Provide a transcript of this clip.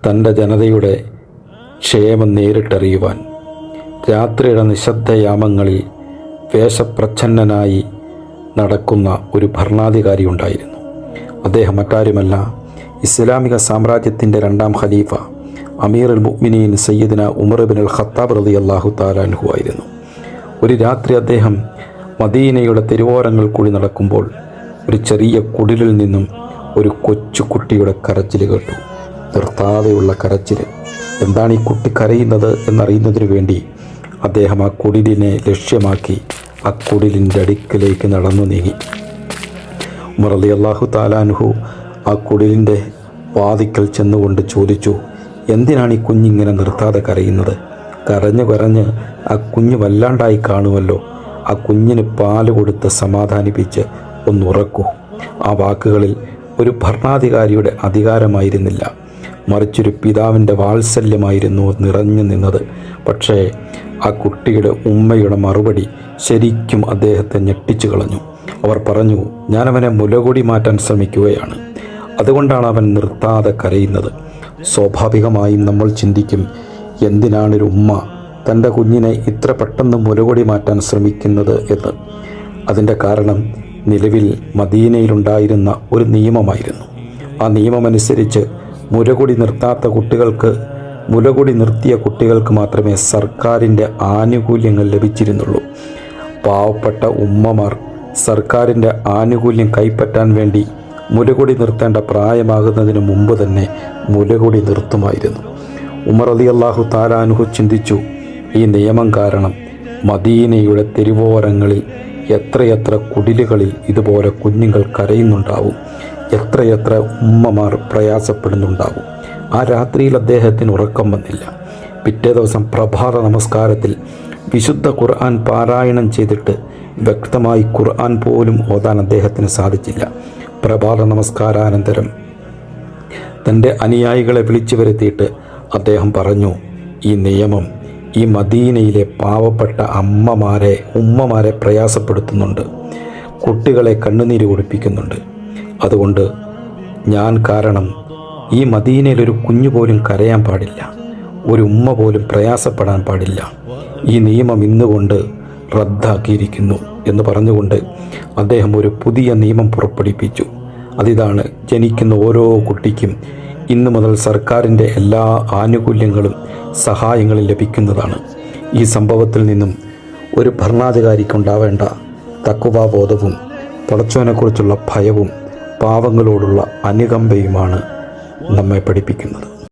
തൻ്റെ ജനതയുടെ ക്ഷേമം നേരിട്ടറിയുവാൻ രാത്രിയുടെ നിശബ്ദയാമങ്ങളിൽ വേഷപ്രച്ഛന്നനായി നടക്കുന്ന ഒരു ഭരണാധികാരി ഉണ്ടായിരുന്നു. അദ്ദേഹം മറ്റാരുമല്ല, ഇസ്ലാമിക സാമ്രാജ്യത്തിൻ്റെ രണ്ടാം ഖലീഫ അമീറുൽ മുഅ്മിനീൻ സയ്യിദന ഉമർ ഇബ്നുൽ ഖത്താബ് റളിയല്ലാഹു തആല അൻഹു ആയിരുന്നു. ഒരു രാത്രി അദ്ദേഹം മദീനയുടെ തെരുവോരങ്ങൾ കൂടി നടക്കുമ്പോൾ ഒരു ചെറിയ കുടിലിൽ നിന്നും ഒരു കൊച്ചു കുട്ടിയുടെ കരച്ചിൽ കേട്ടു. നിർത്താതെയുള്ള കരച്ചിൽ. എന്താണ് ഈ കുട്ടി കരയുന്നത് എന്നറിയുന്നതിനു വേണ്ടി അദ്ദേഹം ആ കുടിലിനെ ലക്ഷ്യമാക്കി ആ കുടിലിൻ്റെ അടുക്കിലേക്ക് നടന്നു നീങ്ങി. ഉമർ റളിയല്ലാഹു തആല അൻഹു ആ കുടിലിൻ്റെ വാതിക്കൽ ചെന്നുകൊണ്ട് ചോദിച്ചു, എന്തിനാണ് ഈ കുഞ്ഞിങ്ങനെ നിർത്താതെ കരയുന്നത്? കരഞ്ഞ് ആ കുഞ്ഞ് വല്ലാണ്ടായി കാണുമല്ലോ. ആ കുഞ്ഞിന് പാല് കൊടുത്ത് സമാധാനിപ്പിച്ച് ഒന്നുറക്കൂ. ആ വാക്കുകളിൽ ഒരു ഭരണാധികാരിയുടെ അധികാരമായിരുന്നില്ല, മറിച്ചൊരു പിതാവിൻ്റെ വാത്സല്യമായിരുന്നു നിറഞ്ഞു നിന്നത്. പക്ഷേ ആ കുട്ടിയുടെ ഉമ്മയുടെ മറുപടി ശരിക്കും അദ്ദേഹത്തെ ഞെട്ടിച്ചു കളഞ്ഞു. അവർ പറഞ്ഞു, ഞാനവനെ മുലകൂടി മാറ്റാൻ ശ്രമിക്കുകയാണ്, അതുകൊണ്ടാണ് അവൻ നിർത്താതെ കരയുന്നത്. സ്വാഭാവികമായും നമ്മൾ ചിന്തിക്കും, എന്തിനാണൊരു ഉമ്മ തൻ്റെ കുഞ്ഞിനെ ഇത്ര പെട്ടെന്ന് മുലകൂടി മാറ്റാൻ ശ്രമിക്കുന്നത് എന്ന്. അതിൻ്റെ കാരണം നിലവിൽ മദീനയിലുണ്ടായിരുന്ന ഒരു നിയമമായിരുന്നു. ആ നിയമമനുസരിച്ച് മുലകുടി നിർത്തിയ കുട്ടികൾക്ക് മാത്രമേ സർക്കാരിൻ്റെ ആനുകൂല്യങ്ങൾ ലഭിച്ചിരുന്നുള്ളൂ. പാവപ്പെട്ട ഉമ്മമാർ സർക്കാരിൻ്റെ ആനുകൂല്യം കൈപ്പറ്റാൻ വേണ്ടി മുലകുടി നിർത്തേണ്ട പ്രായമാകുന്നതിന് മുമ്പ് തന്നെ മുലകുടി നിർത്തുമായിരുന്നു. ഉമർ റളിയല്ലാഹു തആല അൻഹു ചിന്തിച്ചു, ഈ നിയമം കാരണം മദീനയുടെ തെരുവോരങ്ങളിൽ എത്രയെത്ര കുടിലുകളിൽ ഇതുപോലെ കുഞ്ഞുങ്ങൾ കരയുന്നുണ്ടാവും, എത്രയെത്ര ഉമ്മമാർ പ്രയാസപ്പെടുന്നുണ്ടാവും. ആ രാത്രിയിൽ അദ്ദേഹത്തിന് ഉറക്കം വന്നില്ല. പിറ്റേ ദിവസം പ്രഭാത നമസ്കാരത്തിൽ വിശുദ്ധ ഖുർആൻ പാരായണം ചെയ്തിട്ട് വ്യക്തമായി ഖുർആൻ പോലും ഓതാൻ അദ്ദേഹത്തിന് സാധിച്ചില്ല. പ്രഭാത നമസ്കാരാനന്തരം തൻ്റെ അനുയായികളെ വിളിച്ചു വരുത്തിയിട്ട് അദ്ദേഹം പറഞ്ഞു, ഈ നിയമം ഈ മദീനയിലെ പാവപ്പെട്ട ഉമ്മമാരെ പ്രയാസപ്പെടുത്തുന്നുണ്ട്, കുട്ടികളെ കണ്ണുനീര് കുടിപ്പിക്കുന്നുണ്ട്. അതുകൊണ്ട് ഞാൻ കാരണം ഈ മദീനയിലൊരു കുഞ്ഞു പോലും കരയാൻ പാടില്ല, ഒരു ഉമ്മ പോലും പ്രയാസപ്പെടാൻ പാടില്ല. ഈ നിയമം ഇന്നുകൊണ്ട് റദ്ദാക്കിയിരിക്കുന്നു എന്ന് പറഞ്ഞുകൊണ്ട് അദ്ദേഹം ഒരു പുതിയ നിയമം പുറപ്പെടുവിപ്പിച്ചു. അതിതാണ്, ജനിക്കുന്ന ഓരോ കുട്ടിക്കും ഇന്നു മുതൽ സർക്കാരിൻ്റെ എല്ലാ ആനുകൂല്യങ്ങളും സഹായങ്ങളും ലഭിക്കുന്നതാണ്. ഈ സംഭവത്തിൽ നിന്നും ഒരു ഭരണാധികാരിക്കുണ്ടാവേണ്ട തഖ്വാബോധവും പടച്ചവനെക്കുറിച്ചുള്ള ഭയവും പാവങ്ങളോടുള്ള അനുകമ്പയുമാണ് നമ്മെ പഠിപ്പിക്കുന്നത്.